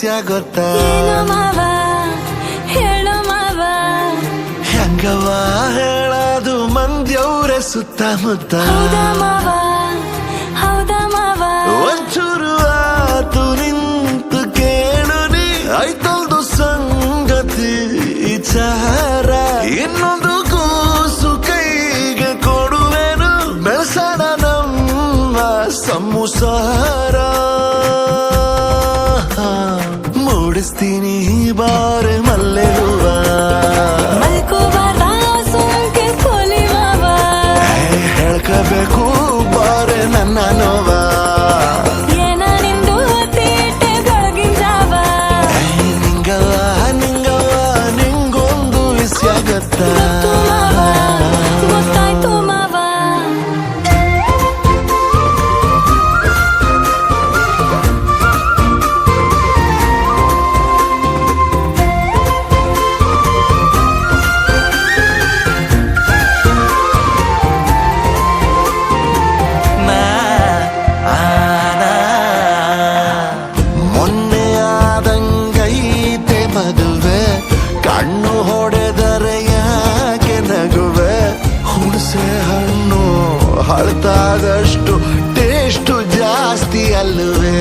ವಿಷಯ ಗೊತ್ತಾ? ಹೇಳೋ ಮಾವ ಹೆಂಗವ ಹೇಳದು ಮಂದ್ಯವ್ರೆ ಸುತ್ತಮುತ್ತ. ಹೌದಾ ಮಾವ ಒಂಚೂರು ಆತು ನಿಂತು ಕೇಳು ನೀ, ಆಯ್ತಲ್ದು ಸಂಗತಿ ವಿಚಾರ. ಇನ್ನೊಂದು ಕೂಸು ಕೈಗೆ ಕೊಡುವೆನು, ಬೆಳ್ಸಣ ನಮ್ಮ ಸಂಸಾರ. ಮೂಡಿಸ್ತೀನಿ ಬಾರೆ ಮಲ್ಲೆ ಹೂವ, ಹೇಳ್ಕಬೇಕು ಬಾರೆ ನನ್ನ ನೋವ. ನಿಂಗವ್ವ ನಿಂಗೊಂದು ವಿಷಯ ಗೊತ್ತಾ? ಗೊತ್ತಾಯ್ತು ಮಾವ. ಮೊನ್ನೆ ಆದಂಗೈತೆ ಮದುವೆ, ಕಣ್ಣು ಹೊಡೆದರೆ ಯಾಕೆ ನಗುವೆ? ಹುಣಸೆ ಹಣ್ಣು ಹಳತಾದಷ್ಟು ಟೇಸ್ಟು ಜಾಸ್ತಿ ಅಲ್ಲವೇ?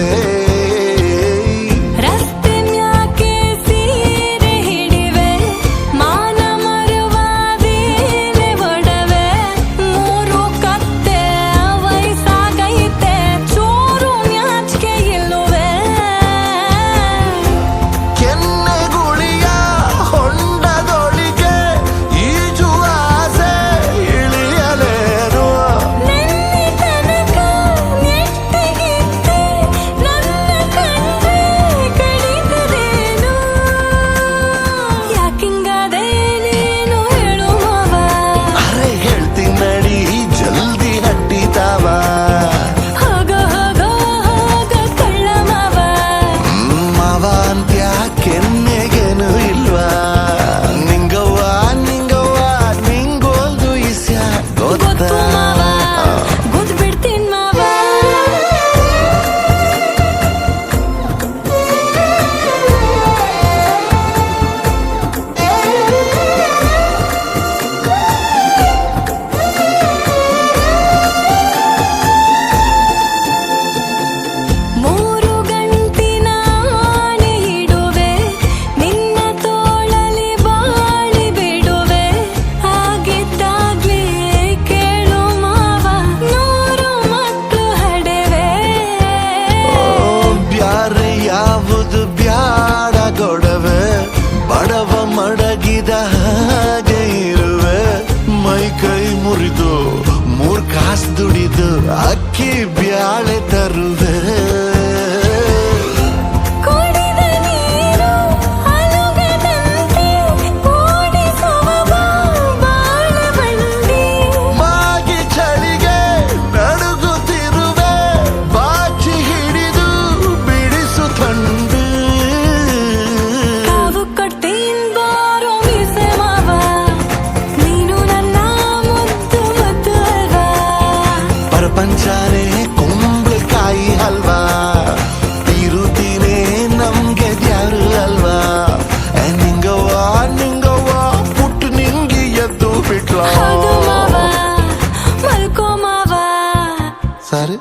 ಬ್ಯಾಡ ಗೊಡವೆ ಬಡವ ಮಡಗಿದ ಹಾಗೆ ಇರುವೆ, ಮೈ ಕೈ ಮುರಿದು 3 ಕಾಸು ದುಡಿದು ಅಕ್ಕಿ ಬ್ಯಾಳೆ ತರುವೆ. ಮಾಗಿ ಚಳಿಗೆ ನಡುಗುತ್ತಿರುವೆ, ಬಾಚಿ ಹಿಡಿದು ಬಿಡಿಸು ತಂಡು. ಪ್ರಪಂಚನೇ ಕುಂಬಳಕಾಯಿ ಹಲ್ವಾ, ತಿರುತ್ತೀನೇ ನಮ್ಗೆ ದ್ಯಾರು ಅಲ್ವಾ? ನಿಂಗವ್ವ ಪುಟ್ಟು ನಿಂಗಿ ಎದ್ದು ಬಿಟ್ಲ. ಮಲ್ಕೋ ಮಾವ. ಸರಿ